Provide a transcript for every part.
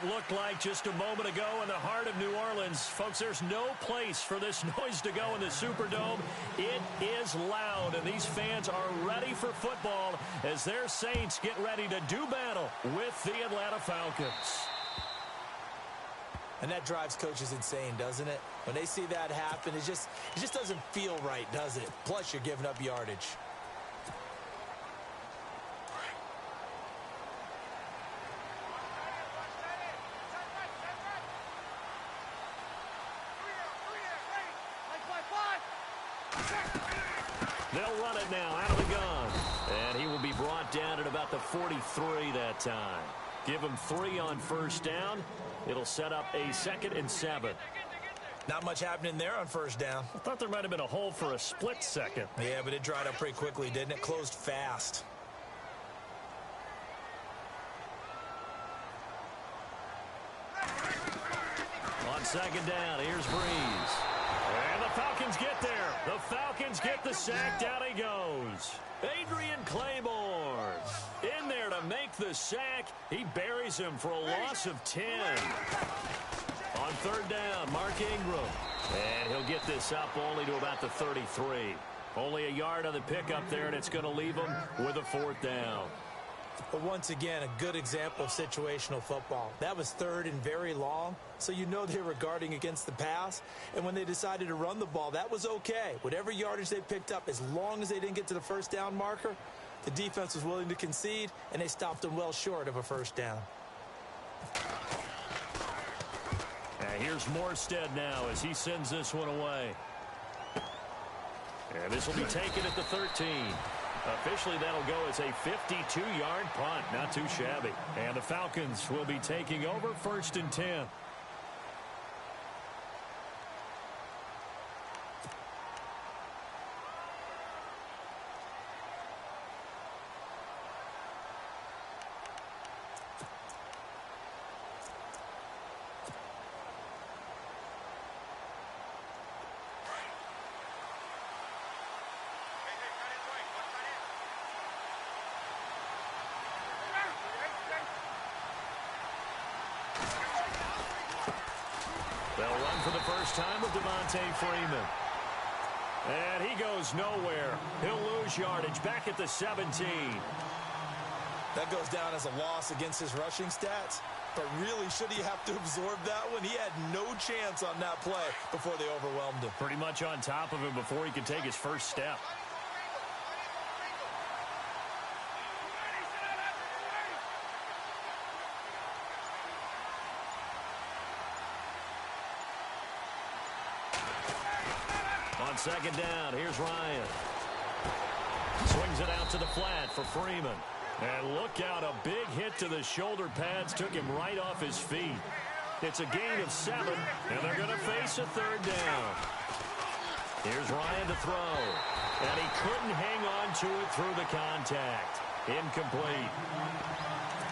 it looked like just a moment ago in the heart of New Orleans. Folks, there's no place for this noise to go in the Superdome. It is loud, and these fans are ready for football as their Saints get ready to do battle with the Atlanta Falcons. And that drives coaches insane, doesn't it? When they see that happen, it just doesn't feel right, does it? Plus, you're giving up yardage. They'll run it now out of the gun. And he will be brought down at about the 43 that time. Give him 3 on first down. It'll set up a 2nd and 7. Not much happening there on first down. I thought there might have been a hole for a split second. Yeah, but it dried up pretty quickly, didn't it? Closed fast. On second down, here's Breeze. And the Falcons get there. The Falcons get the sack. Down he goes. Adrian Claiborne in there to make the sack. He buries him for a loss of 10. On third down, Mark Ingram. And he'll get this up only to about the 33. Only a yard on the pickup there, and it's going to leave him with a 4th down. But once again, a good example of situational football. That was 3rd and very long, so you know they were guarding against the pass. And when they decided to run the ball, that was okay. Whatever yardage they picked up, as long as they didn't get to the first down marker, the defense was willing to concede, and they stopped them well short of a first down. And here's Morstead now as he sends this one away. And this will be taken at the 13. Officially, that'll go as a 52-yard punt. Not too shabby. And the Falcons will be taking over 1st and 10. They'll run for the first time with Devontae Freeman. And he goes nowhere. He'll lose yardage back at the 17. That goes down as a loss against his rushing stats. But really, should he have to absorb that one? He had no chance on that play before they overwhelmed him. Pretty much on top of him before he could take his first step. On second down, here's Ryan. Swings it out to the flat for Freeman. And look out, a big hit to the shoulder pads took him right off his feet. It's a gain of 7, and they're going to face a 3rd down. Here's Ryan to throw. And he couldn't hang on to it through the contact. Incomplete.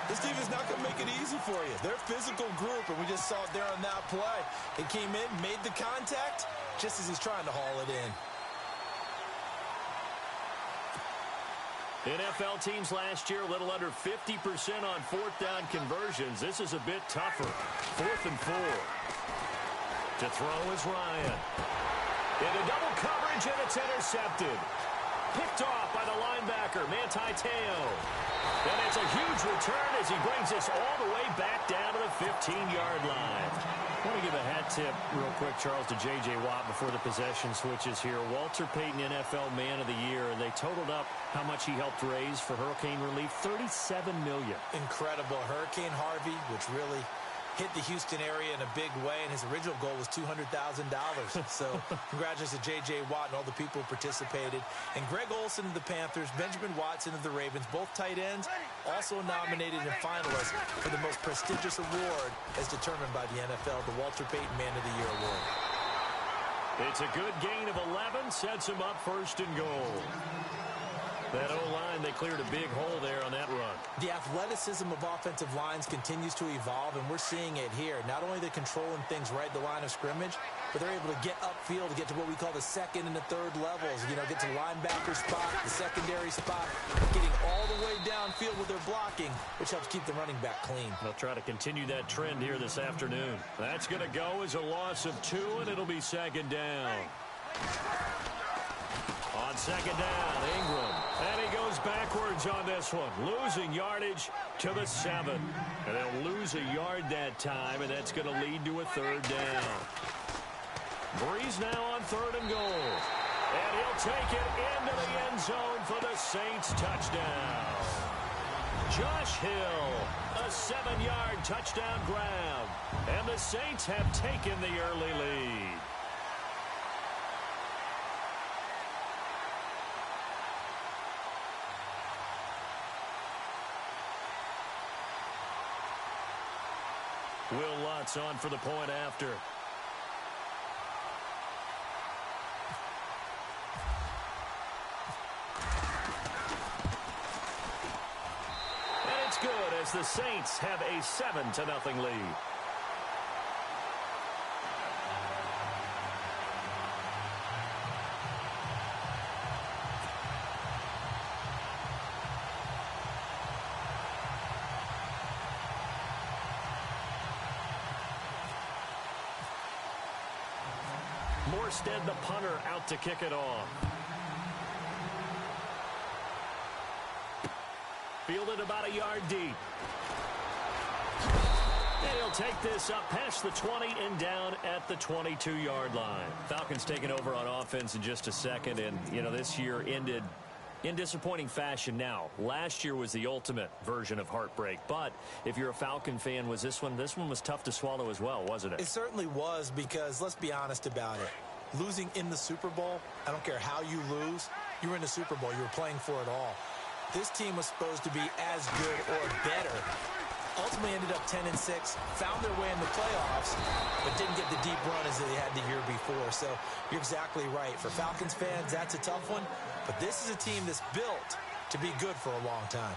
This team is not going to make it easy for you. They're a physical group, and we just saw it there on that play. It came in, made the contact, just as he's trying to haul it in. NFL teams last year, a little under 50% on 4th down conversions. This is a bit tougher. 4th and 4. To throw is Ryan. Into double coverage, and it's intercepted. Picked off by the linebacker, Manti Te'o. And it's a huge return as he brings us all the way back down to the 15-yard line. I want to give a hat tip real quick, Charles, to J.J. Watt before the possession switches here. Walter Payton, NFL Man of the Year, and they totaled up how much he helped raise for hurricane relief, $37 million. Incredible. Hurricane Harvey, which really hit the Houston area in a big way, and his original goal was $200,000. So congratulations to J.J. Watt and all the people who participated. And Greg Olsen of the Panthers, Benjamin Watson of the Ravens, both tight ends, also nominated and finalists for the most prestigious award as determined by the NFL, the Walter Payton Man of the Year Award. It's a good gain of 11, sets him up 1st and goal. That O-line, they cleared a big hole there on that run. The athleticism of offensive lines continues to evolve, and we're seeing it here. Not only they're controlling things right at the line of scrimmage, but they're able to get upfield to get to what we call the second and the third levels. You know, get to the linebacker spot, the secondary spot, getting all the way downfield with their blocking, which helps keep the running back clean. They'll try to continue that trend here this afternoon. That's going to go as a loss of 2, and it'll be second down. On second down, Ingram. And he goes backwards on this one, losing yardage to the 7. And they'll lose a yard that time, and that's going to lead to a third down. Breeze now on 3rd and goal. And he'll take it into the end zone for the Saints touchdown. Josh Hill, a 7-yard touchdown grab. And the Saints have taken the early lead. Will Lutz on for the point after. And it's good as the Saints have a 7-0 lead. Morstead, the punter, out to kick it off. Fielded about a yard deep. And he'll take this up past the 20 and down at the 22-yard line. Falcons taking over on offense in just a second. And, you know, this year ended in disappointing fashion now. Last year was the ultimate version of heartbreak. But if you're a Falcon fan, was this one was tough to swallow as well, wasn't it? It certainly was, because let's be honest about it. Losing in the Super Bowl, I don't care how you lose, you were in the Super Bowl. You were playing for it all. This team was supposed to be as good or better. Ultimately ended up 10-6, found their way in the playoffs, but didn't get the deep run as they had the year before. So you're exactly right. For Falcons fans, that's a tough one. But this is a team that's built to be good for a long time.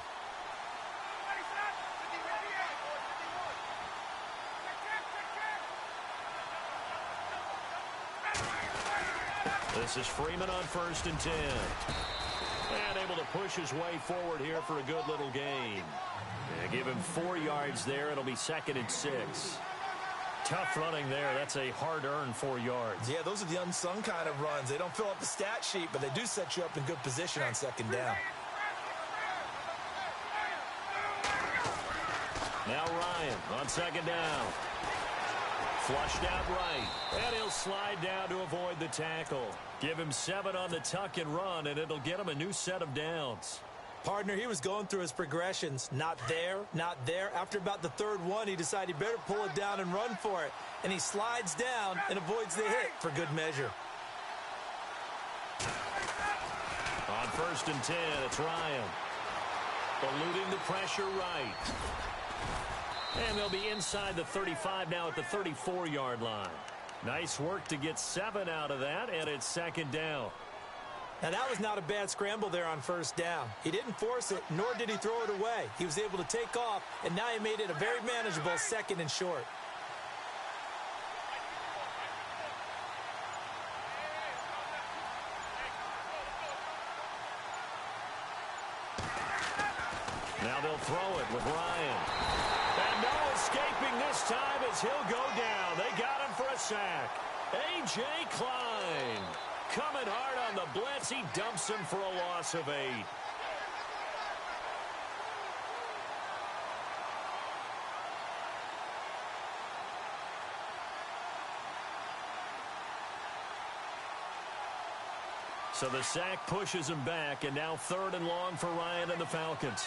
This is Freeman on 1st and 10. And able to push his way forward here for a good little gain. And give him 4 yards there. It'll be 2nd and 6. Tough running there. That's a hard-earned 4 yards. Yeah, those are the unsung kind of runs. They don't fill up the stat sheet, but they do set you up in good position on 2nd down. Now Ryan on 2nd down. Flushed out right. And he'll slide down to avoid the tackle. Give him 7 on the tuck and run, and it'll get him a new set of downs. Partner, he was going through his progressions. Not there, not there. After about the 3rd one, he decided he better pull it down and run for it. And he slides down and avoids the hit for good measure. On 1st and 10, it's Ryan. Eluding the pressure right. And they'll be inside the 35 now at the 34-yard line. Nice work to get 7 out of that, and it's 2nd down. Now, that was not a bad scramble there on 1st down. He didn't force it, nor did he throw it away. He was able to take off, and now he made it a very manageable 2nd and short. Now they'll throw it with Ryan. And no escaping this time as he'll go down. They got him for a sack. A.J. Klein coming hard on the blitz. He dumps him for a loss of 8. So the sack pushes him back, and now 3rd and long for Ryan and the Falcons.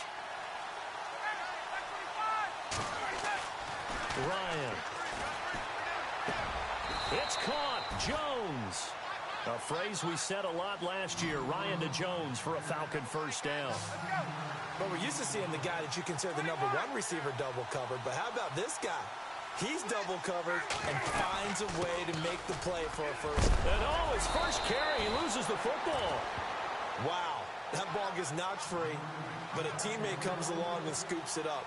Ryan. It's caught. Jones. A phrase we said a lot last year. Ryan to Jones for a Falcon 1st down. But we're used to seeing the guy that you consider the #1 receiver double covered. But how about this guy? He's double covered and finds a way to make the play for a 1st. And his first carry, he loses the football. Wow. That ball gets knocked free, but a teammate comes along and scoops it up.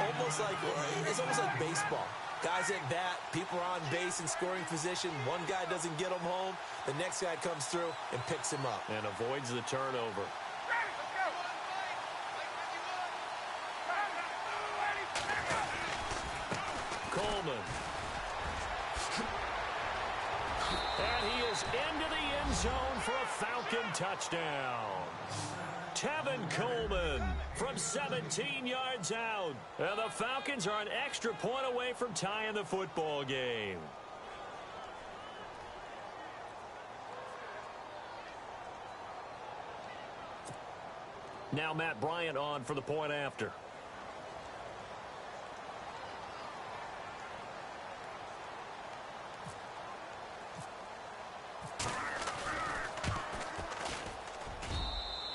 It's almost like baseball. Guys at bat, people are on base in scoring position. One guy doesn't get him home. The next guy comes through and picks him up. And avoids the turnover. Coleman. And he is into the end zone for a Falcon touchdown. Tevin Coleman from 17 yards out. And the Falcons are an extra point away from tying the football game. Now Matt Bryant on for the point after.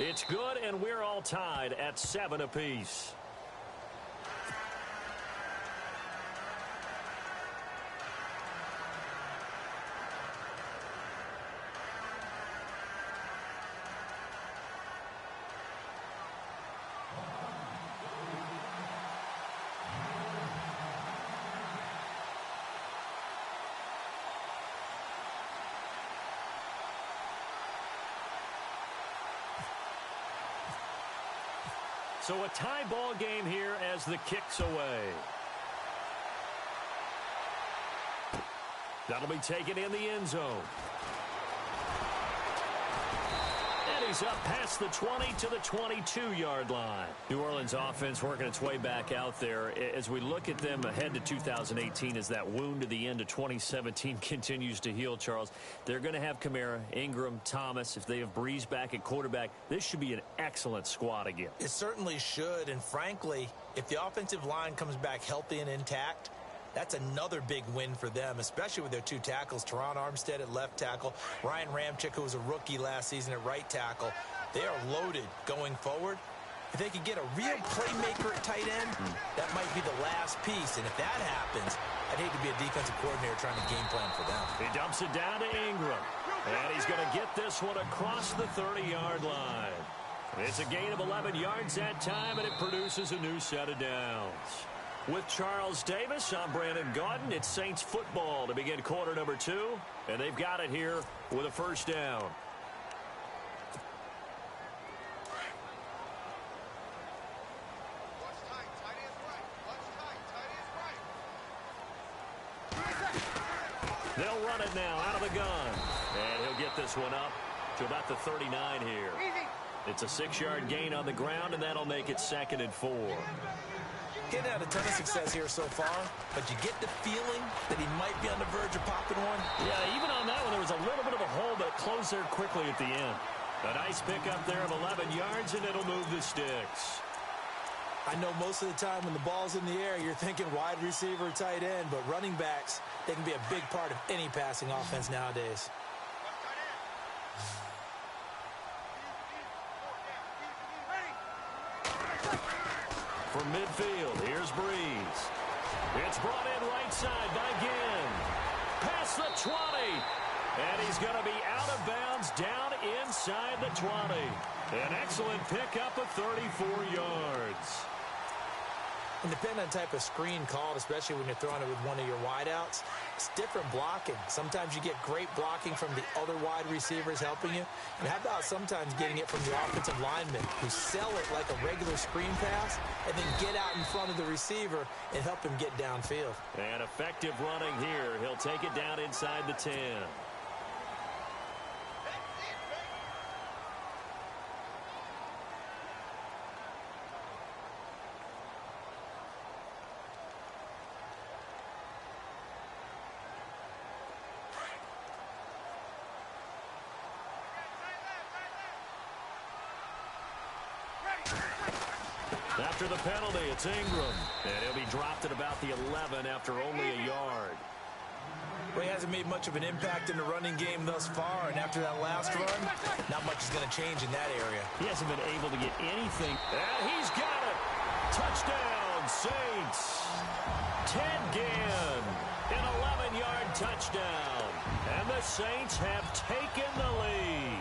It's good, and we're all tied at 7 apiece. So a tie ball game here as the kick's away. That'll be taken in the end zone. And he's up past the 20 to the 22-yard line. New Orleans offense working its way back out there. As we look at them ahead to 2018, as that wound at the end of 2017 continues to heal, Charles, they're going to have Kamara, Ingram, Thomas. If they have Breeze back at quarterback, this should be an excellent squad again. It certainly should, and frankly, if the offensive line comes back healthy and intact, that's another big win for them, especially with their two tackles, Teron Armstead at left tackle, Ryan Ramczyk, who was a rookie last season at right tackle. They are loaded going forward. If they could get a real playmaker at tight end, that might be the last piece. And if that happens, I'd hate to be a defensive coordinator trying to game plan for them. He dumps it down to Ingram. And he's going to get this one across the 30-yard line. It's a gain of 11 yards that time, and it produces a new set of downs. With Charles Davis, I'm Brandon Gaudin. It's Saints football to begin quarter number 2, and they've got it here with a first down. They'll run it now out of the gun, and he'll get this one up to about the 39 here. It's a 6-yard gain on the ground, and that'll make it 2nd and 4. Getting out a ton of success here so far, but you get the feeling that he might be on the verge of popping one. Yeah, even on that one, there was a little bit of a hole, but it closed there quickly at the end. A nice pickup there of 11 yards, and it'll move the sticks. I know most of the time when the ball's in the air, you're thinking wide receiver, tight end, but running backs, they can be a big part of any passing offense nowadays. From midfield, here's Breeze. It's brought in right side by Ginn. Past the 20. And he's going to be out of bounds down inside the 20. An excellent pickup of 34 yards. And depending on the type of screen called, especially when you're throwing it with one of your wideouts, it's different blocking. Sometimes you get great blocking from the other wide receivers helping you. And how about sometimes getting it from the offensive linemen who sell it like a regular screen pass and then get out in front of the receiver and help him get downfield. And effective running here. He'll take it down inside the 10. After the penalty, it's Ingram. And he'll be dropped at about the 11 after only a yard. Well, he hasn't made much of an impact in the running game thus far, and after that last run, not much is going to change in that area. He hasn't been able to get anything. And he's got it. Touchdown, Saints. Ted Ginn, an 11-yard touchdown. And the Saints have taken the lead.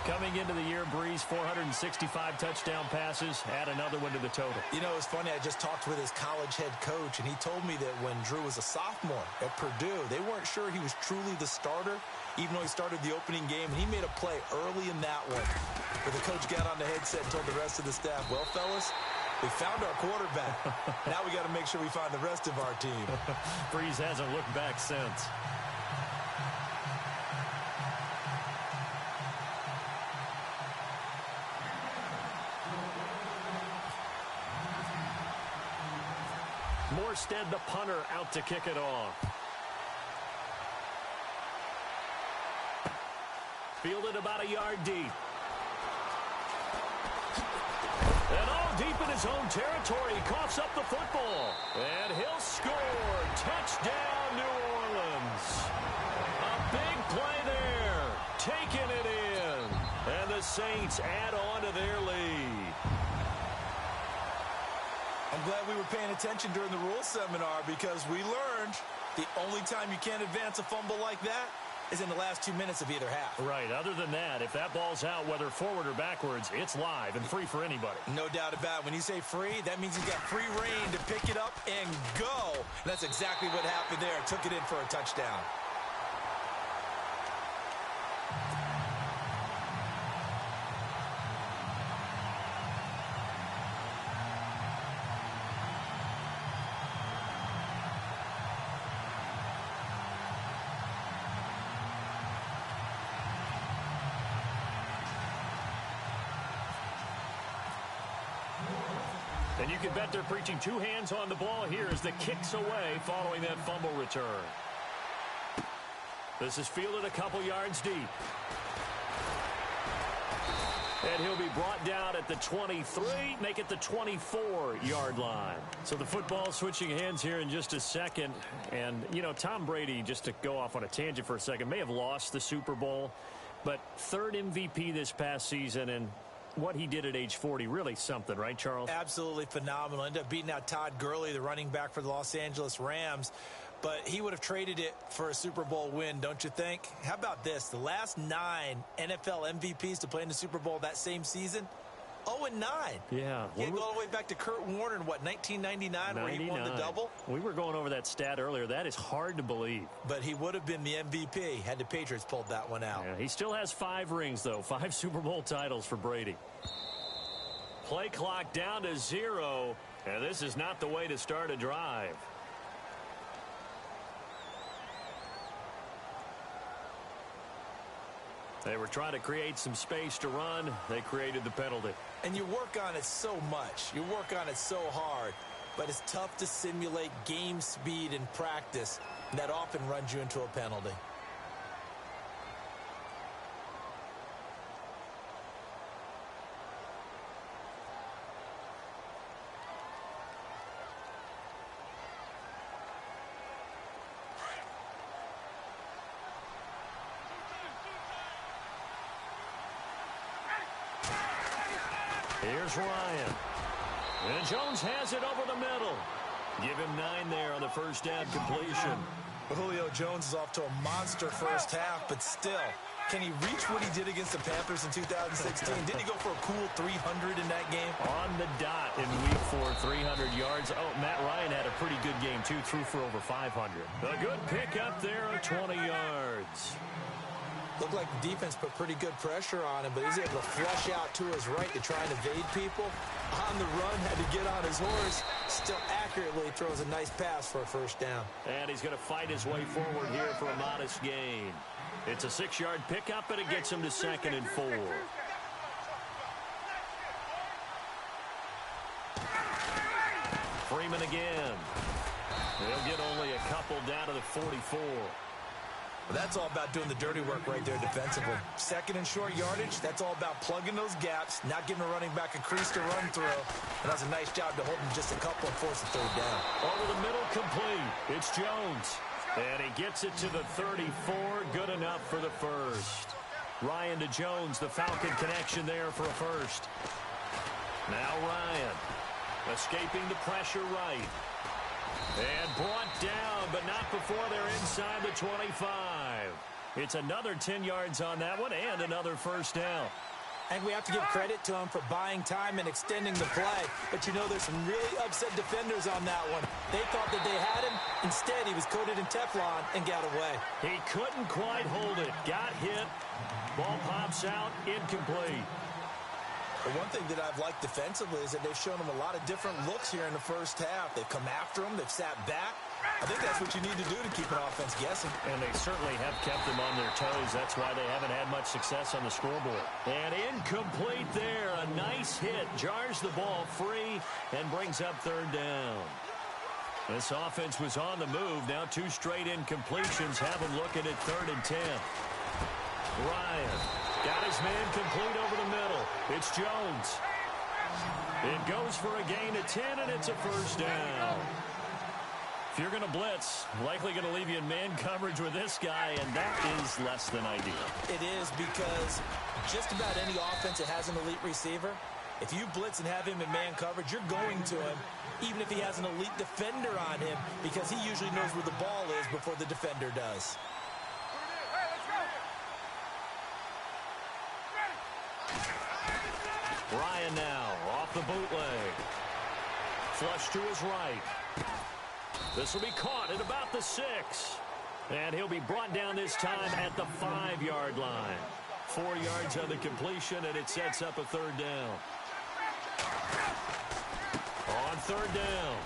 Coming into the year, Breeze, 465 touchdown passes. Add another one to the total. You know, it's funny. I just talked with his college head coach, and he told me that when Drew was a sophomore at Purdue, they weren't sure he was truly the starter, even though he started the opening game, and he made a play early in that one. But the coach got on the headset and told the rest of the staff, well, fellas, we found our quarterback. Now we got to make sure we find the rest of our team. Breeze hasn't looked back since. Morstead, the punter, out to kick it off. Fielded about a yard deep. And all deep in his own territory. He coughs up the football. And he'll score. Touchdown, New Orleans. A big play there. Taking it in. And the Saints add on to their lead. I'm glad we were paying attention during the rules seminar because we learned the only time you can't advance a fumble like that is in the last 2 minutes of either half. Right. Other than that, if that ball's out, whether forward or backwards, it's live and free for anybody. No doubt about it. When you say free, that means he's got free reign to pick it up and go. And that's exactly what happened there. Took it in for a touchdown. And you can bet they're preaching two hands on the ball here as the kick's away following that fumble return. This is fielded a couple yards deep. And he'll be brought down at the 23, make it the 24-yard line. So the football switching hands here in just a second. And, you know, Tom Brady, just to go off on a tangent for a second, may have lost the Super Bowl, but third MVP this past season, and what he did at age 40, really something, right, Charles? Absolutely phenomenal. Ended up beating out Todd Gurley, the running back for the Los Angeles Rams. But he would have traded it for a Super Bowl win, don't you think? How about this? The last 9 NFL MVPs to play in the Super Bowl that same season, 0-9. Yeah. You go all the way back to Kurt Warner in, what, 1999 where he won the double? We were going over that stat earlier. That is hard to believe. But he would have been the MVP had the Patriots pulled that one out. Yeah, he still has 5 rings, though. 5 Super Bowl titles for Brady. Play clock down to 0, and this is not the way to start a drive. They were trying to create some space to run. They created the penalty. And you work on it so much. You work on it so hard. But it's tough to simulate game speed in practice. That often runs you into a penalty. Here's Ryan. And Jones has it over the middle. Give him 9 there on the first down completion. Julio Jones is off to a monster first half, but still, can he reach what he did against the Panthers in 2016? Didn't he go for a cool 300 in that game? On the dot in week 4, 300 yards. Oh, Matt Ryan had a pretty good game, too. Threw for over 500. A good pick up there at 20 yards. Looked like the defense put pretty good pressure on him, but he's able to flush out to his right to try and evade people. On the run, had to get on his horse. Still accurately throws a nice pass for a first down. And he's going to fight his way forward here for a modest gain. It's a 6-yard pickup, and it gets him to 2nd and 4. Freeman again. They'll get only a couple down to the 44. Well, that's all about doing the dirty work right there defensively. 2nd and short yardage, that's all about plugging those gaps, not giving a running back a crease to run through. And that's a nice job to hold him just a couple and force a 3rd down. Over the middle, complete. It's Jones. And he gets it to the 34. Good enough for the first. Ryan to Jones, the Falcon connection there for a first. Now Ryan, escaping the pressure right. And brought down, but not before they're inside the 25. It's another 10 yards on that one and another first down. And we have to give credit to him for buying time and extending the play. But you know, there's some really upset defenders on that one. They thought that they had him. Instead, he was coated in Teflon and got away. He couldn't quite hold it. Got hit. Ball pops out. Incomplete. The one thing that I've liked defensively is that they've shown him a lot of different looks here in the first half. They've come after him. They've sat back. I think that's what you need to do to keep an offense guessing. And they certainly have kept them on their toes. That's why they haven't had much success on the scoreboard. And incomplete there. A nice hit. Jars the ball free and brings up third down. This offense was on the move. Now 2 straight incompletions have them looking at 3rd and 10. Ryan got his man complete over the middle. It's Jones. It goes for a gain of 10, and it's a first down. If you're going to blitz, likely going to leave you in man coverage with this guy, and that is less than ideal. It is, because just about any offense that has an elite receiver, if you blitz and have him in man coverage, you're going to him, even if he has an elite defender on him, because he usually knows where the ball is before the defender does. Ryan now off the bootleg. Flush to his right. This will be caught at about the 6. And he'll be brought down this time at the 5-yard line. 4 yards on the completion, and it sets up a third down. On third down,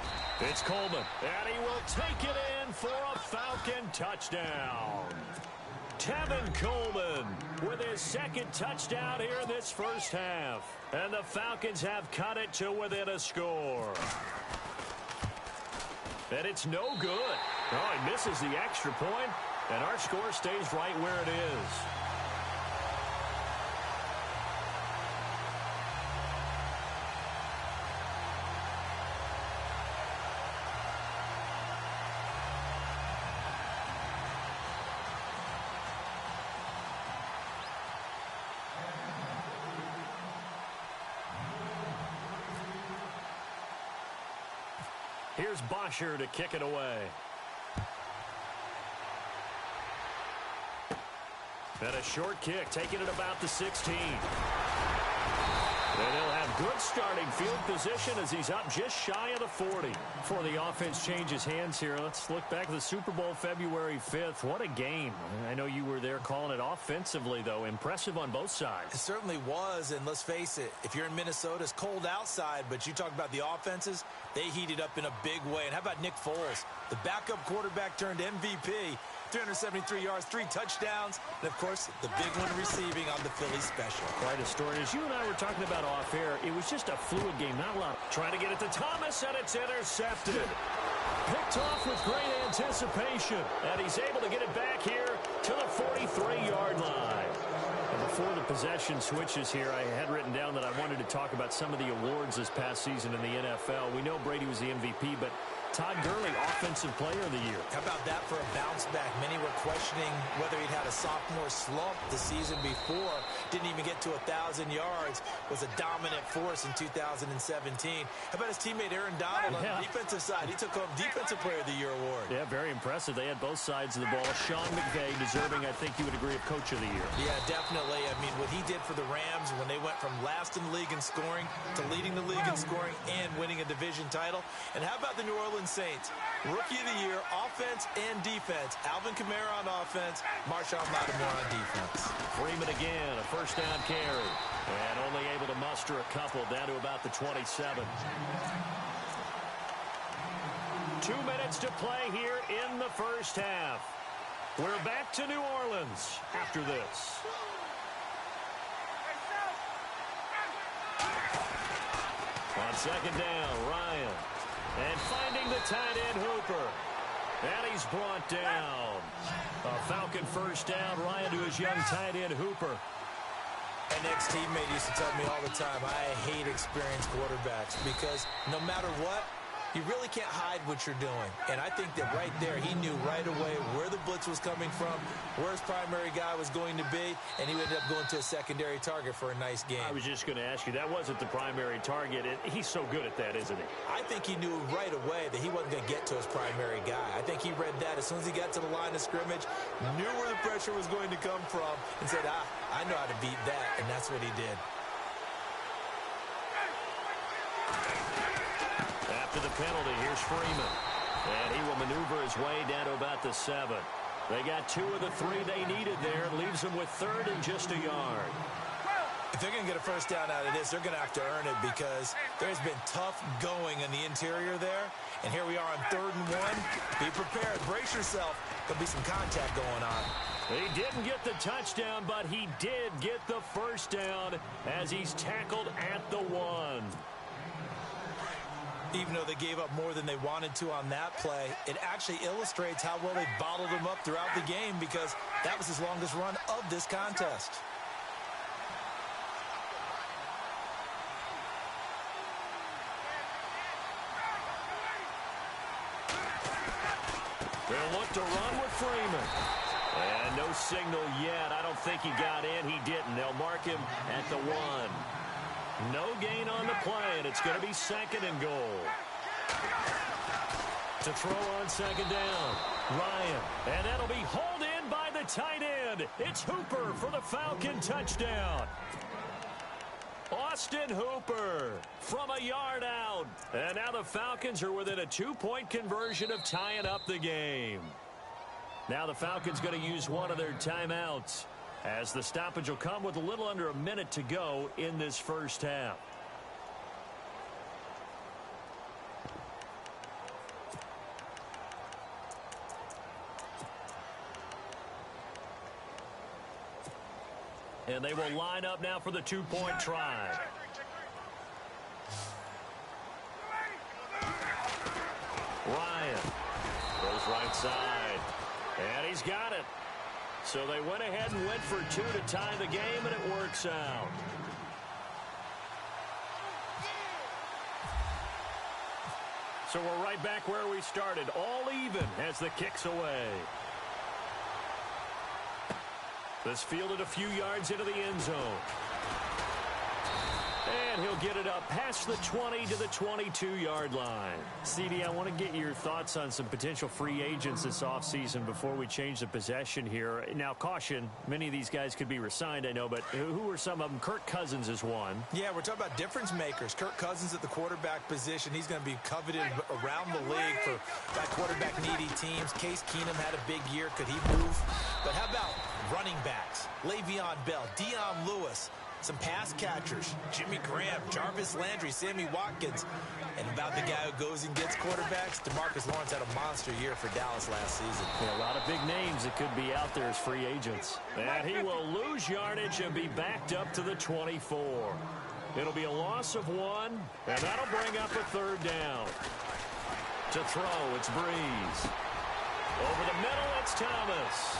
it's Coleman. And he will take it in for a Falcon touchdown. Tevin Coleman with his 2nd touchdown here in this first half. And the Falcons have cut it to within a score. And it's no good. Oh, he misses the extra point, and our score stays right where it is. Here's Bosher to kick it away. And a short kick, taking it about the 16. And he'll have good starting field position as he's up just shy of the 40. Before the offense changes hands here, let's look back at the Super Bowl February 5th. What a game. I know you were there calling it offensively, though. Impressive on both sides. It certainly was, and let's face it, if you're in Minnesota, it's cold outside, but you talk about the offenses, they heated up in a big way. And how about Nick Foles? The backup quarterback turned MVP. 373 yards, 3 touchdowns, and, of course, the big one receiving on the Philly special. Quite a story. As you and I were talking about off air, it was just a fluid game, not a lot. Trying to get it to Thomas, and it's intercepted. Picked off with great anticipation, and he's able to get it back here to the 43-yard line. And before the possession switches here, I had written down that I wanted to talk about some of the awards this past season in the NFL. We know Brady was the MVP, but Todd Gurley, Offensive Player of the Year. How about that for a bounce back? Many were questioning whether he'd had a sophomore slump the season before. Didn't even get to 1,000 yards. Was a dominant force in 2017. How about his teammate Aaron Donald on the defensive side? He took home Defensive Player of the Year award. Yeah, very impressive. They had both sides of the ball. Sean McVay deserving, I think you would agree, of Coach of the Year. Yeah, definitely. I mean, what he did for the Rams when they went from last in the league in scoring to leading the league in scoring and winning a division title. And how about the New Orleans Saints? Rookie of the Year, offense and defense. Alvin Kamara on offense, Marshawn Lattimore on defense. Freeman again, a first down carry. And only able to muster a couple down to about the 27. 2 minutes to play here in the first half. We're back to New Orleans after this. On second down, Ryan. And finding the tight end, Hooper. And he's brought down. A Falcon first down. Ryan to his young tight end, Hooper. An ex-teammate used to tell me all the time, I hate experienced quarterbacks because no matter what, You really can't hide what you're doing. And I think that right there, he knew right away where the blitz was coming from, where his primary guy was going to be, and he ended up going to a secondary target for a nice game. I was just going to ask you, that wasn't the primary target. He's so good at that, isn't he? I think he knew right away that he wasn't going to get to his primary guy. I think he read that as soon as he got to the line of scrimmage, knew where the pressure was going to come from, and said, I know how to beat that, and that's what he did. After the penalty, here's Freeman. And he will maneuver his way down to about the 7. They got 2 of the 3 they needed there. Leaves them with 3rd and just a yard. If they're going to get a first down out of this, they're going to have to earn it because there's been tough going in the interior there. And here we are on 3rd and 1. Be prepared. Brace yourself. There'll be some contact going on. He didn't get the touchdown, but he did get the first down as he's tackled at the 1. Even though they gave up more than they wanted to on that play, it actually illustrates how well they bottled him up throughout the game because that was his longest run of this contest. They'll look to run with Freeman. And no signal yet. I don't think he got in. He didn't. They'll mark him at the 1. No gain on the play, and it's going to be 2nd and goal. To throw on 2nd down, Ryan. And that'll be hauled in by the tight end. It's Hooper for the Falcon touchdown. Austin Hooper from a yard out. And now the Falcons are within a 2-point conversion of tying up the game. Now the Falcons going to use one of their timeouts, as the stoppage will come with a little under a minute to go in this first half. And they will line up now for the 2-point try. Ryan goes right side, and he's got it. So they went ahead and went for 2 to tie the game, and it works out. So we're right back where we started, all even as the kick's away. This fielded a few yards into the end zone. And he'll get it up past the 20 to the 22-yard line. CD, I want to get your thoughts on some potential free agents this offseason before we change the possession here. Now, caution, many of these guys could be re-signed, I know, but who are some of them? Kirk Cousins is one. Yeah, we're talking about difference makers. Kirk Cousins at the quarterback position. He's going to be coveted around the league for that quarterback-needy teams. Case Keenum had a big year. Could he move? But how about running backs? Le'Veon Bell, Dion Lewis. Some pass catchers, Jimmy Graham, Jarvis Landry, Sammy Watkins. And about the guy who goes and gets quarterbacks, DeMarcus Lawrence had a monster year for Dallas last season. Yeah, a lot of big names that could be out there as free agents. And he will lose yardage and be backed up to the 24. It'll be a loss of 1, and that'll bring up a 3rd down. To throw, it's Breeze. Over the middle, it's Thomas.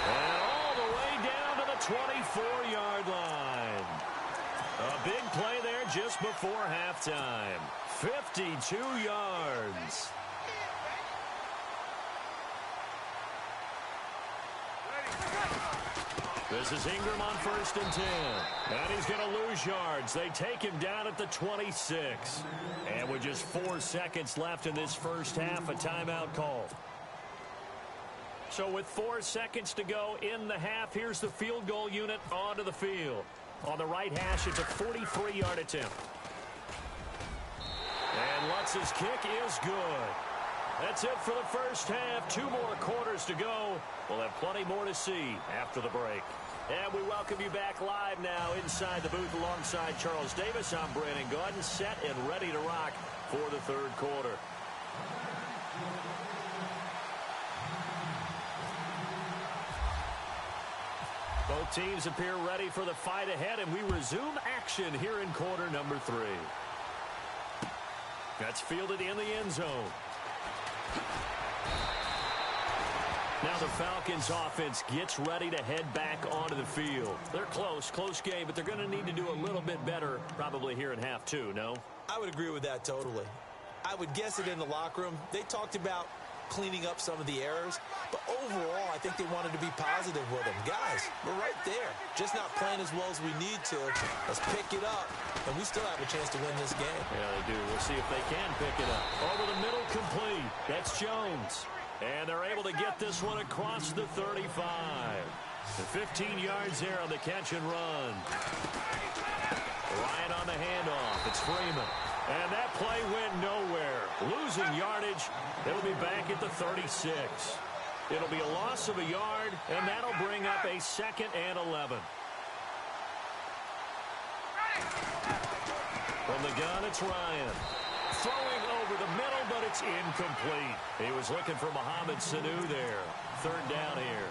And all the way down to the 24-yard line. A big play there just before halftime. 52 yards. This is Ingram on 1st and 10. And he's going to lose yards. They take him down at the 26. And with just 4 seconds left in this first half, a timeout call. So with 4 seconds to go in the half, here's the field goal unit onto the field. On the right hash, it's a 43-yard attempt. And Lutz's kick is good. That's it for the first half. 2 more quarters to go. We'll have plenty more to see after the break. And we welcome you back live now inside the booth alongside Charles Davis. I'm Brandon Gaudin, set and ready to rock for the 3rd quarter. Both teams appear ready for the fight ahead, and we resume action here in quarter number 3. That's fielded in the end zone. Now the Falcons offense gets ready to head back onto the field. They're close game, but they're going to need to do a little bit better probably here in half 2, no? I would agree with that totally. I would guess it in the locker room. They talked about cleaning up some of the errors, but overall, I think they wanted to be positive with him. Guys, we're right there. Just not playing as well as we need to. Let's pick it up, and we still have a chance to win this game. Yeah, they do. We'll see if they can pick it up. Over the middle, complete. That's Jones. And they're able to get this one across the 35. The 15 yards there on the catch and run. Ryan on the handoff. It's Freeman. And that play went nowhere. Losing yardage. It'll be back at the 36. It'll be a loss of a yard, and that'll bring up a 2nd and 11. From the gun, it's Ryan. Throwing over the middle, but it's incomplete. He was looking for Mohamed Sanu there. 3rd down here.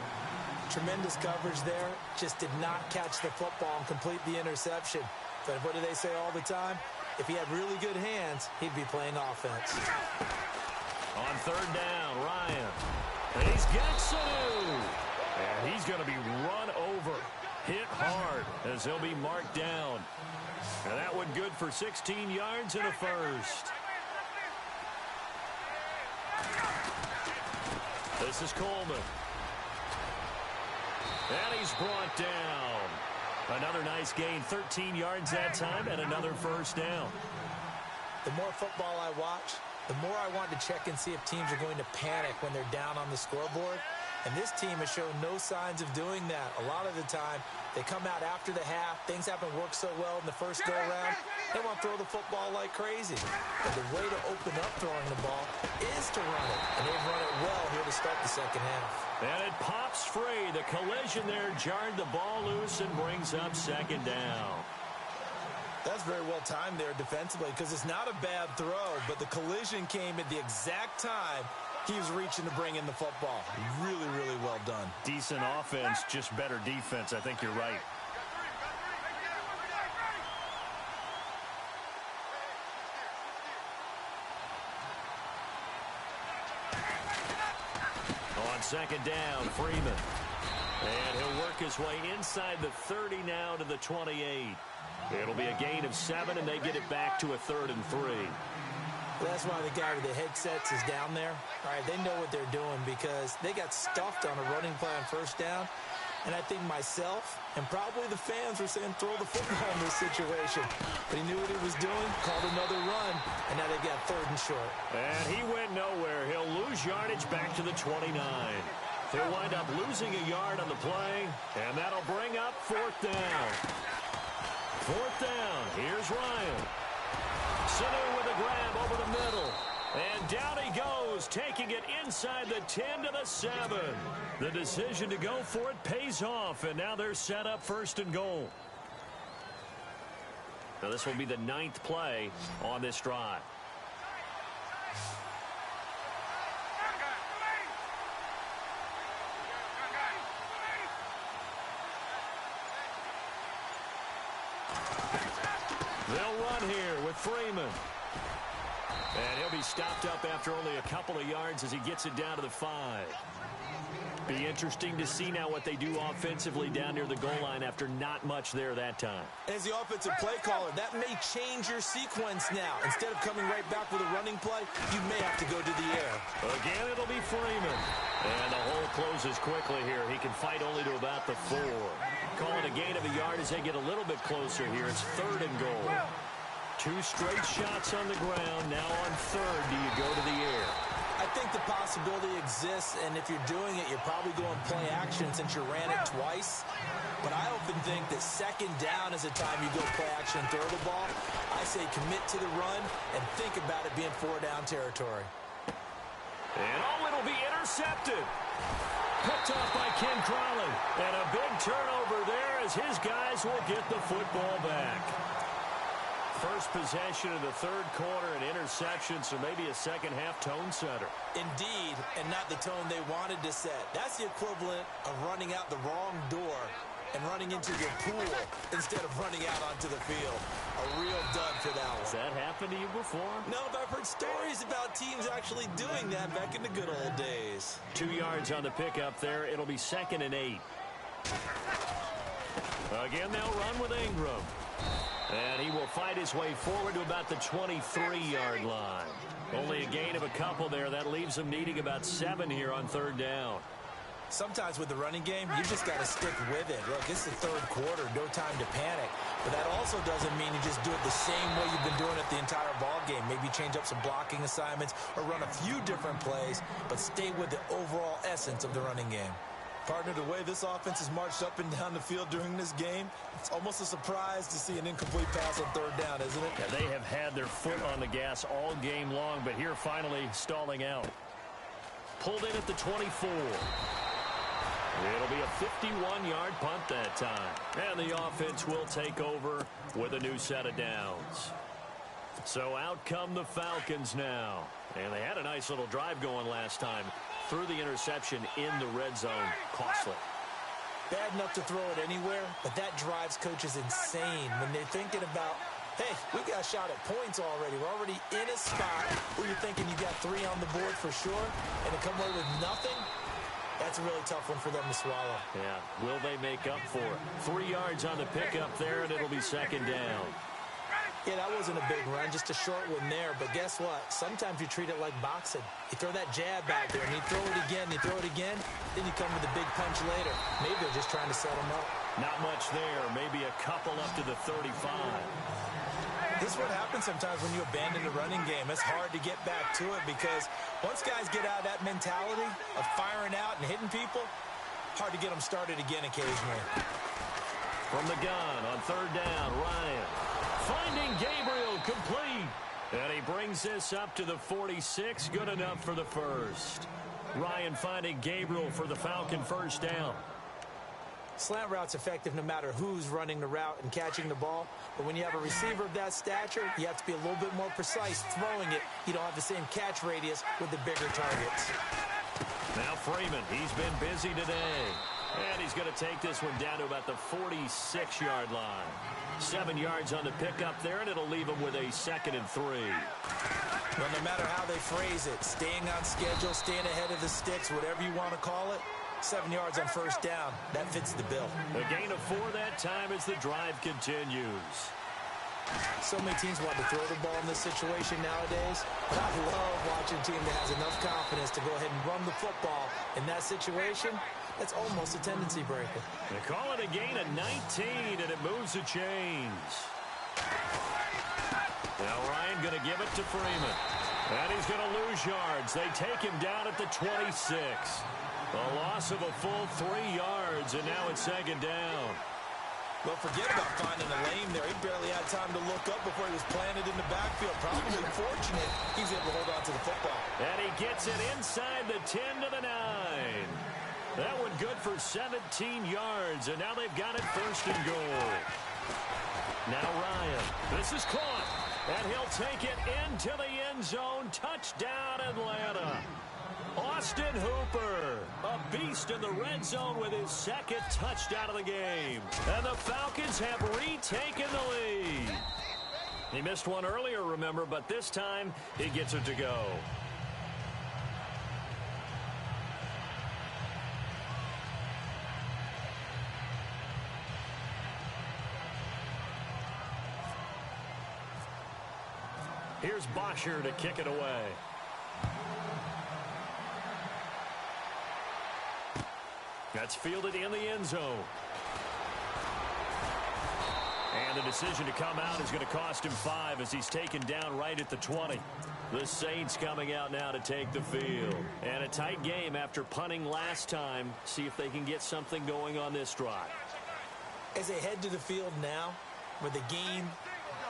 Tremendous coverage there. Just did not catch the football and complete the interception. But what do they say all the time? If he had really good hands, he'd be playing offense. On 3rd down, Ryan. And he's got Sanu. And he's going to be run over. Hit hard as he'll be marked down. And that one good for 16 yards and a first. This is Coleman. And he's brought down. Another nice gain, 13 yards that time, and another first down. The more football I watch, the more I want to check and see if teams are going to panic when they're down on the scoreboard. And this team has shown no signs of doing that. A lot of the time, they come out after the half. Things haven't worked so well in the first go-around. They want to throw the football like crazy. But the way to open up throwing the ball is to run it. And they've run it well here to start the second half. And it pops free. The collision there jarred the ball loose and brings up 2nd down. That's very well timed there defensively because it's not a bad throw, but the collision came at the exact time he was reaching to bring in the football. Really, really well done. Decent offense, just better defense. I think you're right. On 2nd down, Freeman. And he'll work his way inside the 30 now to the 28. It'll be a gain of 7, and they get it back to a 3rd and 3. Well, that's why the guy with the headsets is down there. All right, they know what they're doing because they got stuffed on a running play on 1st down. And I think myself and probably the fans were saying throw the football in this situation. But he knew what he was doing, called another run, and now they got 3rd and short. And he went nowhere. He'll lose yardage back to the 29. He'll wind up losing a yard on the play, and that'll bring up 4th down. 4th down. Here's Ryan. Sanu with a grab over the middle. And down he goes, taking it inside the 10 to the 7. The decision to go for it pays off, and now they're set up 1st and goal. Now this will be the 9th play on this drive. They'll run here with Freeman. And he'll be stopped up after only a couple of yards as he gets it down to the 5. Be interesting to see now what they do offensively down near the goal line after not much there that time. As the offensive play caller, that may change your sequence now. Instead of coming right back with a running play, you may have to go to the air. Again, it'll be Freeman. And the hole closes quickly here. He can fight only to about the 4. Call it a gain of a yard as they get a little bit closer here. It's 3rd and goal. 2 straight shots on the ground. Now on 3rd, do you go to the air? I think the possibility exists, and if you're doing it, you're probably going play action since you ran it twice. But I often think that 2nd down is the time you go play action and throw the ball. I say commit to the run and think about it being 4-down territory. And it'll be intercepted. Picked off by Ken Crowley. And a big turnover there as his guys will get the football back. First possession of the 3rd quarter, an interception, so maybe a second-half tone setter. Indeed, and not the tone they wanted to set. That's the equivalent of running out the wrong door and running into your pool instead of running out onto the field. A real dud for that one. Has that happened to you before? No, but I've heard stories about teams actually doing that back in the good old days. 2 yards on the pickup there. It'll be 2nd and 8. Again, they'll run with Ingram. And he will fight his way forward to about the 23-yard line. Only a gain of a couple there. That leaves him needing about 7 here on third down. Sometimes with the running game, you just got to stick with it. Look, it's the third quarter, no time to panic. But that also doesn't mean you just do it the same way you've been doing it the entire ball game. Maybe change up some blocking assignments or run a few different plays, but stay with the overall essence of the running game. Partner, the way this offense has marched up and down the field during this game, it's almost a surprise to see an incomplete pass on third down, isn't it? Yeah, they have had their foot on the gas all game long, but here finally stalling out. Pulled in at the 24. It'll be a 51-yard punt that time. And the offense will take over with a new set of downs. So out come the Falcons now. And they had a nice little drive going last time. Threw the interception in the red zone. Costly. Bad enough to throw it anywhere, but that drives coaches insane when they're thinking about, hey, we got a shot at points already. We're already in a spot where you're thinking you got 3 on the board for sure, and to come away with nothing, that's a really tough one for them to swallow. Yeah, will they make up for it? 3 yards on the pickup there, and it'll be second down. Yeah, that wasn't a big run, just a short one there. But guess what? Sometimes you treat it like boxing. You throw that jab out there, and you throw it again, you throw it again, then you come with a big punch later. Maybe they're just trying to set them up. Not much there. Maybe a couple up to the 35. This is what happens sometimes when you abandon the running game. It's hard to get back to it because once guys get out of that mentality of firing out and hitting people, hard to get them started again occasionally. From the gun on third down, Ryan. Finding Gabriel complete. And he brings this up to the 46. Good enough for the first. Ryan finding Gabriel for the Falcon first down. Slant route's effective no matter who's running the route and catching the ball. But when you have a receiver of that stature, you have to be a little bit more precise throwing it. You don't have the same catch radius with the bigger targets. Now Freeman, he's been busy today. And he's going to take this one down to about the 46-yard line. 7 yards on the pickup there, and it'll leave him with a 2nd and 3. Well, no matter how they phrase it, staying on schedule, staying ahead of the sticks, whatever you want to call it, 7 yards on first down, that fits the bill. A gain of 4 that time as the drive continues. So many teams want to throw the ball in this situation nowadays, but I love watching a team that has enough confidence to go ahead and run the football. In that situation, that's almost a tendency breaker. They call it a gain of 19, and it moves the chains. Now Ryan going to give it to Freeman. And he's going to lose yards. They take him down at the 26. A loss of a full 3 yards, and now it's second down. Well, forget about finding a lane there. He barely had time to look up before he was planted in the backfield. Probably fortunate he's able to hold on to the football. And he gets it inside the 10 to the 9. That one good for 17 yards, and now they've got it first and goal. Now Ryan. This is caught, and he'll take it into the end zone. Touchdown, Atlanta. Austin Hooper, a beast in the red zone with his 2nd touchdown of the game. And the Falcons have retaken the lead. He missed one earlier, remember, but this time he gets it to go. Here's Bosher to kick it away. That's fielded in the end zone. And the decision to come out is going to cost him 5 as he's taken down right at the 20. The Saints coming out now to take the field. And a tight game after punting last time. See if they can get something going on this drive. As they head to the field now, with the game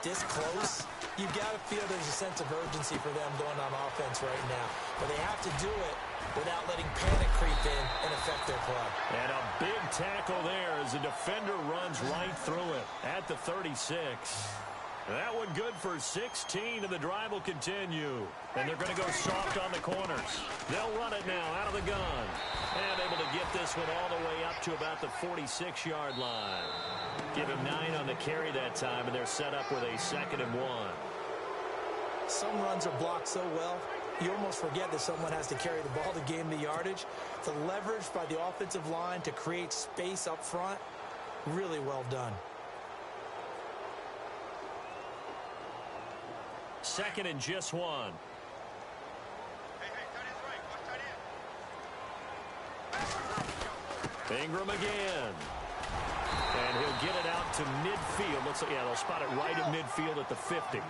this close, you've got to feel there's a sense of urgency for them going on offense right now. But they have to do it without letting panic creep in and affect their play. And a big tackle there as the defender runs right through it at the 36. That one good for 16, and the drive will continue. And they're going to go soft on the corners. They'll run it now out of the gun. And able to get this one all the way up to about the 46-yard line. Give him 9 on the carry that time, and they're set up with a 2nd and 1. Some runs are blocked so well, you almost forget that someone has to carry the ball to gain the yardage. The leverage by the offensive line to create space up front, really well done. second and just one. Ingram again. And he'll get it out to midfield. Looks like, yeah, they'll spot it right at midfield at the 50.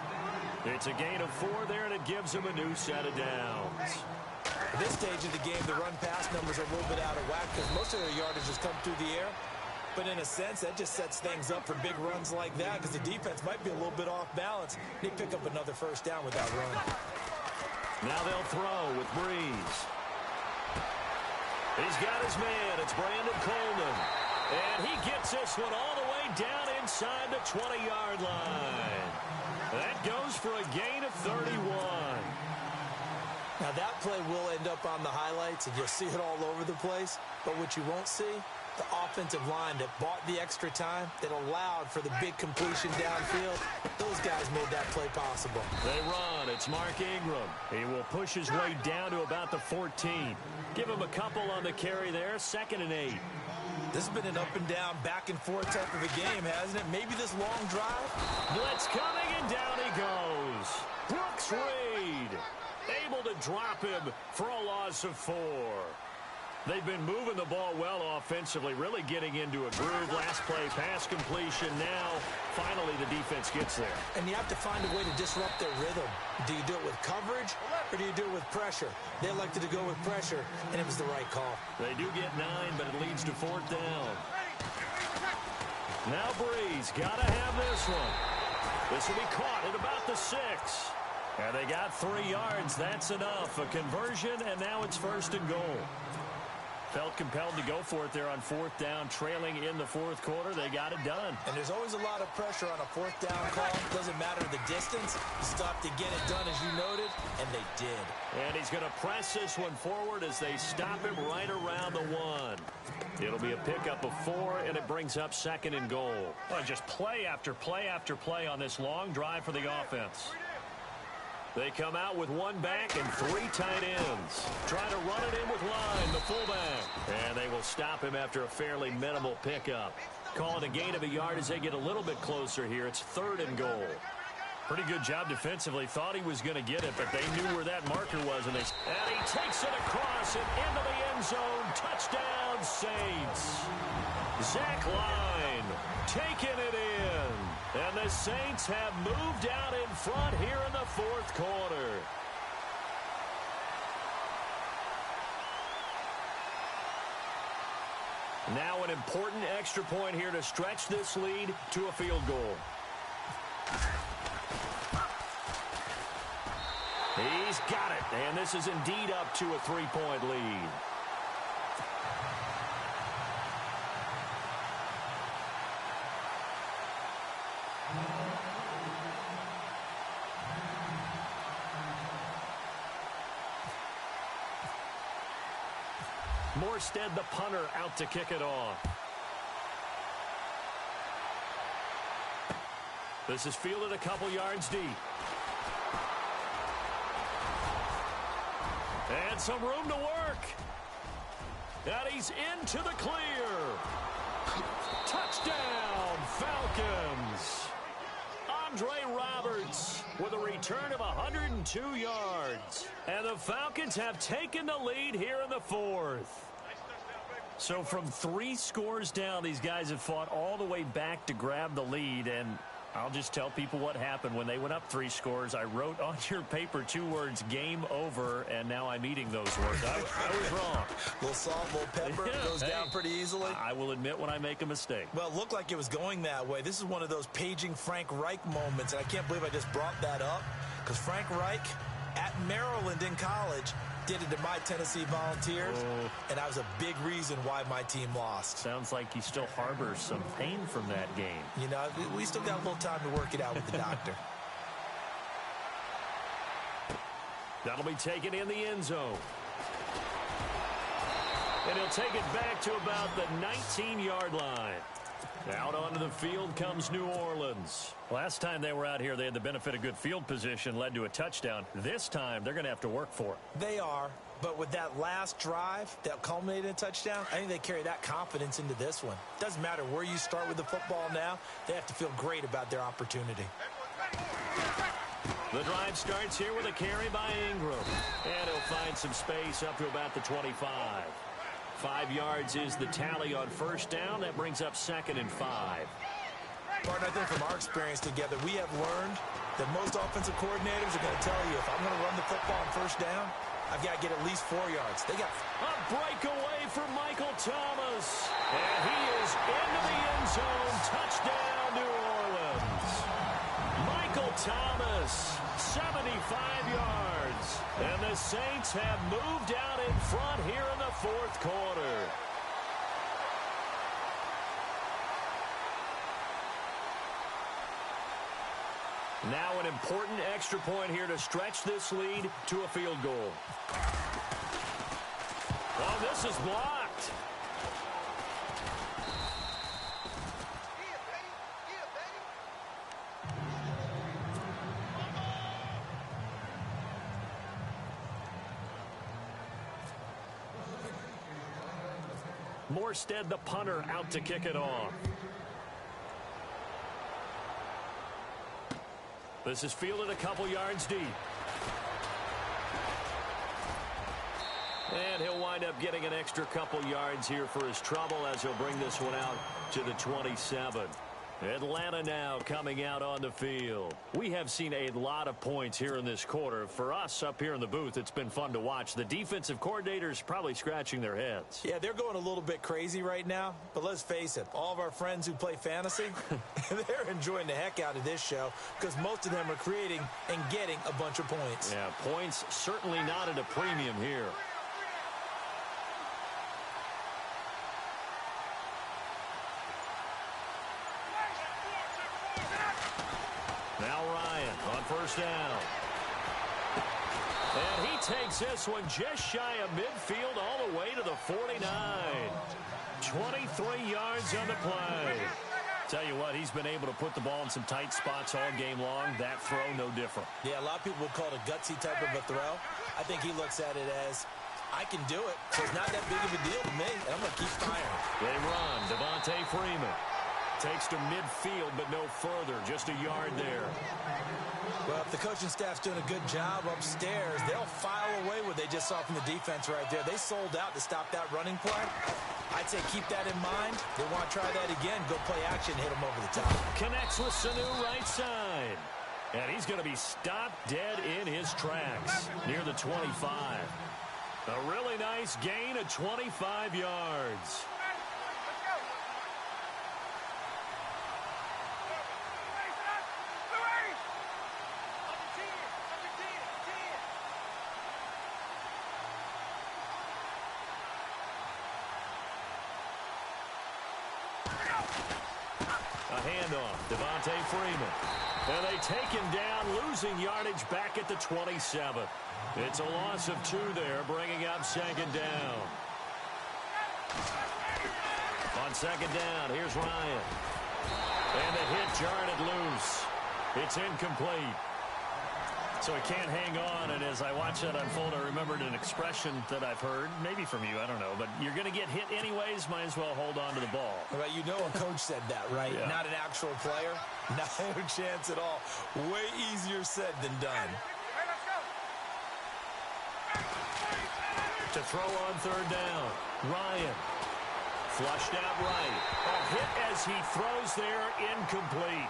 It's a gain of 4 there, and it gives them a new set of downs. At this stage of the game, the run-pass numbers are a little bit out of whack because most of their yardage has come through the air. But in a sense, that just sets things up for big runs like that because the defense might be a little bit off balance. They pick up another first down with that run. Now they'll throw with Breeze. He's got his man. It's Brandon Coleman. And he gets this one all the way down inside the 20-yard line. That goes for a gain of 31. Now that play will end up on the highlights, and you'll see it all over the place. But what you won't see, the offensive line that bought the extra time, that allowed for the big completion downfield, those guys made that play possible. They run. It's Mark Ingram. He will push his way down to about the 14. Give him a couple on the carry there. 2nd and 8. This has been an up-and-down, back-and-forth type of a game, hasn't it? Maybe this long drive. Blitz coming, and down he goes. Brooks Reed able to drop him for a loss of 4. They've been moving the ball well offensively, really getting into a groove. Last play, pass completion. Now, finally, the defense gets there. And you have to find a way to disrupt their rhythm. Do you do it with coverage, or do you do it with pressure? They elected to go with pressure, and it was the right call. They do get 9, but it leads to 4th down. Now Breeze, got to have this one. This will be caught at about the 6. And they got 3 yards. That's enough. A conversion, and now it's 1st and goal. Felt compelled to go for it there on 4th down, trailing in the 4th quarter. They got it done. And there's always a lot of pressure on a 4th down call. Doesn't matter the distance. You stop to get it done, as you noted, and they did. And he's going to press this one forward as they stop him right around the 1. It'll be a pickup of 4, and it brings up 2nd and goal. Well, just play after play after play on this long drive for the offense. They come out with 1 back and 3 tight ends. Trying to run it in with Line, the fullback. And they will stop him after a fairly minimal pickup. Calling a gain of a yard as they get a little bit closer here. It's 3rd and goal. Pretty good job defensively. Thought he was going to get it, but they knew where that marker was. And he takes it across and into the end zone. Touchdown, Saints. Zach Line taking it in. And the Saints have moved out in front here in the 4th quarter. Now an important extra point here to stretch this lead to a field goal. He's got it, and this is indeed up to a 3-point lead. Morstead, the punter, out to kick it off. This is fielded a couple yards deep. And some room to work. And he's into the clear. Touchdown, Falcons. Andre Roberts with a return of 102 yards. And the Falcons have taken the lead here in the 4th. So from 3 scores down, these guys have fought all the way back to grab the lead. And I'll just tell people what happened when they went up 3 scores. I wrote on your paper 2 words, game over, and now I'm eating those words. I was wrong. A little salt, a little pepper, goes down pretty easily. I will admit when I make a mistake. Well, it looked like it was going that way. This is one of those paging Frank Reich moments, and I can't believe I just brought that up, because Frank Reich at Maryland in college did it to my Tennessee Volunteers, and that was a big reason why my team lost. Sounds like he still harbors some pain from that game. You know, we still got a little time to work it out with the doctor. That'll be taken in the end zone. And he'll take it back to about the 19-yard line. Out onto the field comes New Orleans. Last time they were out here, they had the benefit of good field position, led to a touchdown. This time, they're going to have to work for it. They are, but with that last drive that culminated in a touchdown, I think they carry that confidence into this one. Doesn't matter where you start with the football now, they have to feel great about their opportunity. The drive starts here with a carry by Ingram. And he'll find some space up to about the 25. 5 yards is the tally on first down. That brings up 2nd and 5. Martin, I think from our experience together, we have learned that most offensive coordinators are going to tell you, if I'm going to run the football on first down, I've got to get at least 4 yards. They got a breakaway for Michael Thomas. And he is into the end zone. Touchdown, New Orleans. Michael Thomas, 75 yards. And the Saints have moved out in front here in the 4th quarter. Now an important extra point here to stretch this lead to a field goal. Oh, this is blocked. Morstead, the punter, out to kick it off. This is fielded a couple yards deep. And he'll wind up getting an extra couple yards here for his trouble as he'll bring this one out to the 27. Atlanta now coming out on the field. We have seen a lot of points here in this quarter. For us up here in the booth, it's been fun to watch. The defensive coordinators probably scratching their heads. Yeah, they're going a little bit crazy right now. But let's face it, all of our friends who play fantasy, they're enjoying the heck out of this show because most of them are creating and getting a bunch of points. Yeah, points certainly not at a premium here. Now Ryan on first down. And he takes this one just shy of midfield all the way to the 49. 23 yards on the play. Tell you what, he's been able to put the ball in some tight spots all game long. That throw, no different. Yeah, a lot of people would call it a gutsy type of a throw. I think he looks at it as, I can do it, so it's not that big of a deal to me, and I'm going to keep firing. They run. Devontae Freeman takes to midfield, but no further. Just a yard there. Well, if the coaching staff's doing a good job upstairs, they'll file away what they just saw from the defense right there. They sold out to stop that running play. I'd say keep that in mind. They want to try that again. Go play action, hit them over the top. Connects with Sanu right side. And he's going to be stopped dead in his tracks near the 25. A really nice gain of 25 yards. A handoff, Devontae Freeman. And they take him down, losing yardage back at the 27. It's a loss of 2 there, bringing up 2nd down. On 2nd down, here's Ryan. And the hit jarred it loose. It's incomplete. So he can't hang on, and as I watch that unfold, I remembered an expression that I've heard, maybe from you, I don't know, but you're going to get hit anyways, might as well hold on to the ball. Well, you know a coach said that, right? Yeah. Not an actual player. No chance at all. Way easier said than done. To throw on 3rd down, Ryan. Flushed out right. A hit as he throws there, incomplete.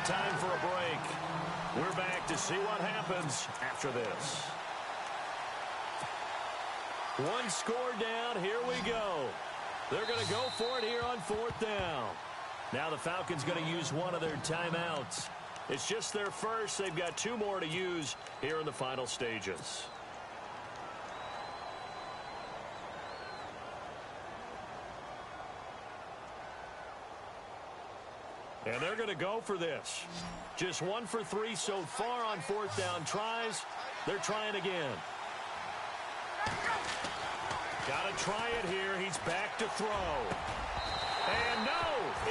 Time for a break. We're back to see what happens after this. 1 score down. Here we go. They're going to go for it here on 4th down. Now the Falcons going to use one of their timeouts. It's just their first. They've got 2 more to use here in the final stages. And they're going to go for this. Just 1 for 3 so far on 4th down tries. They're trying again. Got to try it here. He's back to throw. And no,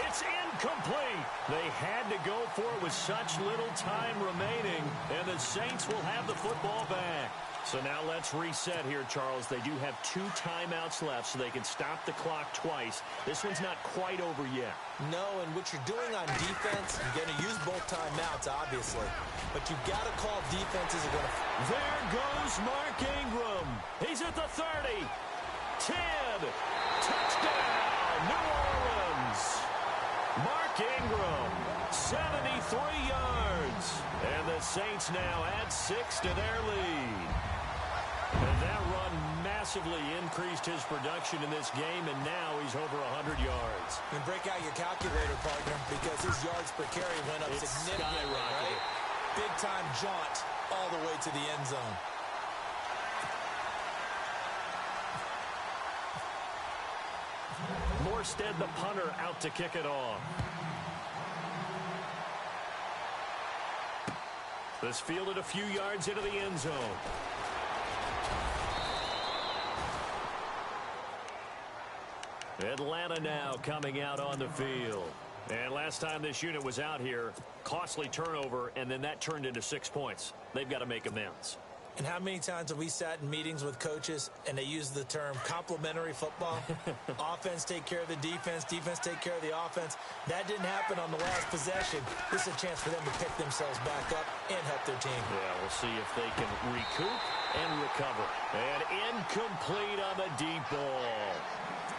it's incomplete. They had to go for it with such little time remaining. And the Saints will have the football back. So now let's reset here, Charles. They do have 2 timeouts left, so they can stop the clock twice. This one's not quite over yet. No, and what you're doing on defense, you're going to use both timeouts, obviously. But you've got to call defenses are going to... There goes Mark Ingram. He's at the 30. 10. Touchdown, New Orleans. Mark Ingram, 73 yards. And the Saints now add 6 to their lead. And that run massively increased his production in this game, and now he's over 100 yards. You can break out your calculator, partner, because his yards per carry went up significantly, right? Big-time jaunt all the way to the end zone. Morstead, the punter, out to kick it off. This fielded a few yards into the end zone. Atlanta now coming out on the field. And last time this unit was out here, costly turnover, and then that turned into 6 points. They've got to make amends. And how many times have we sat in meetings with coaches and they use the term complementary football? Offense take care of the defense, defense take care of the offense. That didn't happen on the last possession. This is a chance for them to pick themselves back up and help their team. Yeah, we'll see if they can recoup and recover. And incomplete on the deep ball.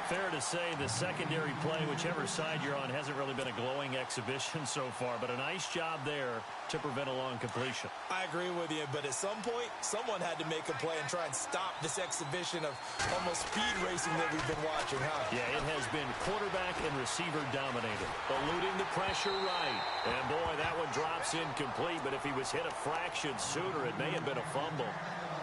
Fair to say the secondary play, whichever side you're on, hasn't really been a glowing exhibition so far, but a nice job there to prevent a long completion. I agree with you, but at some point, someone had to make a play and try and stop this exhibition of almost speed racing that we've been watching, huh? Yeah, it has been quarterback and receiver dominated. Eluding the pressure right. And boy, that one drops incomplete, but if he was hit a fraction sooner, it may have been a fumble.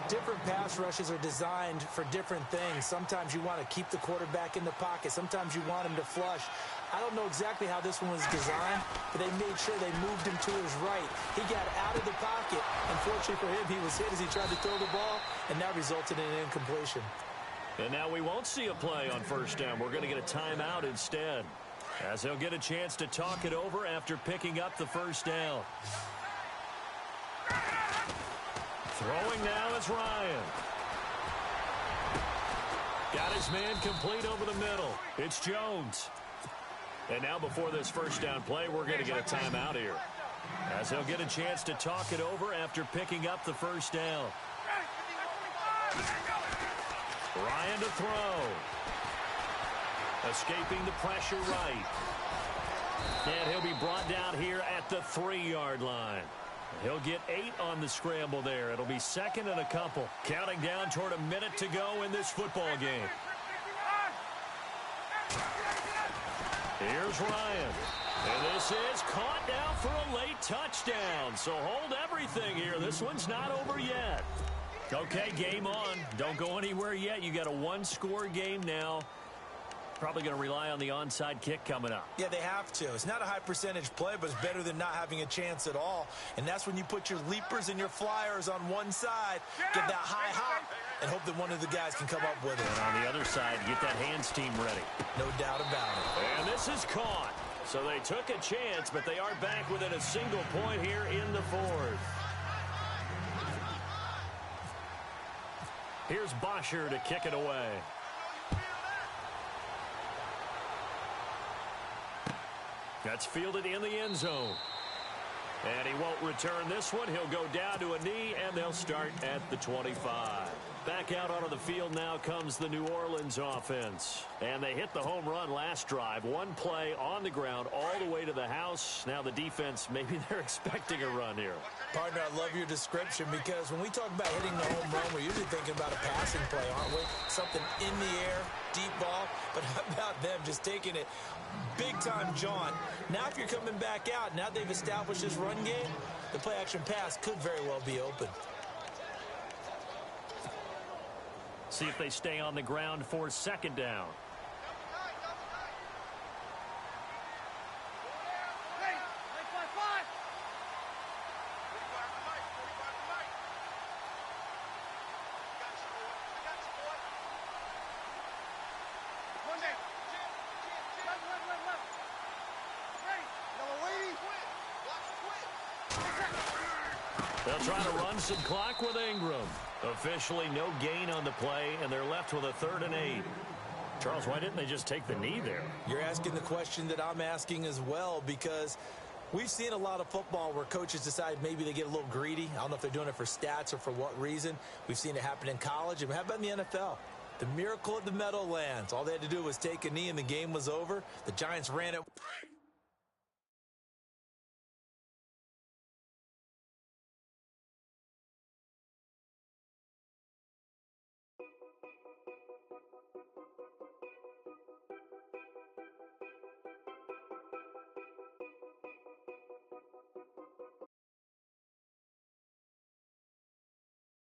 Different pass rushes are designed for different things. Sometimes you want to keep the quarterback in the pocket. Sometimes you want him to flush. I don't know exactly how this one was designed, but they made sure they moved him to his right. He got out of the pocket. Unfortunately for him, he was hit as he tried to throw the ball, and that resulted in an incompletion. And now we won't see a play on first down. We're going to get a timeout instead, as he'll get a chance to talk it over after picking up the first down. Throwing now is Ryan. Got his man complete over the middle. It's Jones. And now before this first down play, we're going to get a timeout here, as he'll get a chance to talk it over after picking up the first down. Ryan to throw. Escaping the pressure right. And he'll be brought down here at the 3-yard line. He'll get 8 on the scramble there. It'll be second and a couple. Counting down toward a minute to go in this football game. Here's Ryan. And this is caught now for a late touchdown. So hold everything here. This one's not over yet. Okay, game on. Don't go anywhere yet. You got a 1-score game now. Probably going to rely on the onside kick coming up. Yeah, they have to. It's not a high percentage play, but it's better than not having a chance at all. And that's when you put your leapers and your flyers on one side, get that high hop, and hope that one of the guys can come up with it. And on the other side, get that hands team ready. No doubt about it. And this is caught. So they took a chance, but they are back within a single point here in the fourth. Here's Bosher to kick it away. That's fielded in the end zone. And he won't return this one. He'll go down to a knee, and they'll start at the 25. Back out onto the field now comes the New Orleans offense. And they hit the home run last drive. One play on the ground all the way to the house. Now the defense, maybe they're expecting a run here. Partner, I love your description, because when we talk about hitting the home run, we're usually thinking about a passing play, aren't we? Something in the air, deep ball. But how about them just taking it big-time jaunt? Now if you're coming back out, now they've established this run game, the play-action pass could very well be open. See if they stay on the ground for second down. They'll try to run some clock with Ingram. Officially no gain on the play, and they're left with a 3rd and 8. Charles, why didn't they just take the knee there? You're asking the question that I'm asking as well, because we've seen a lot of football where coaches decide maybe they get a little greedy. I don't know if they're doing it for stats or for what reason. We've seen it happen in college, and how about in the NFL? The miracle of the Meadowlands. All they had to do was take a knee, and the game was over. The Giants ran it.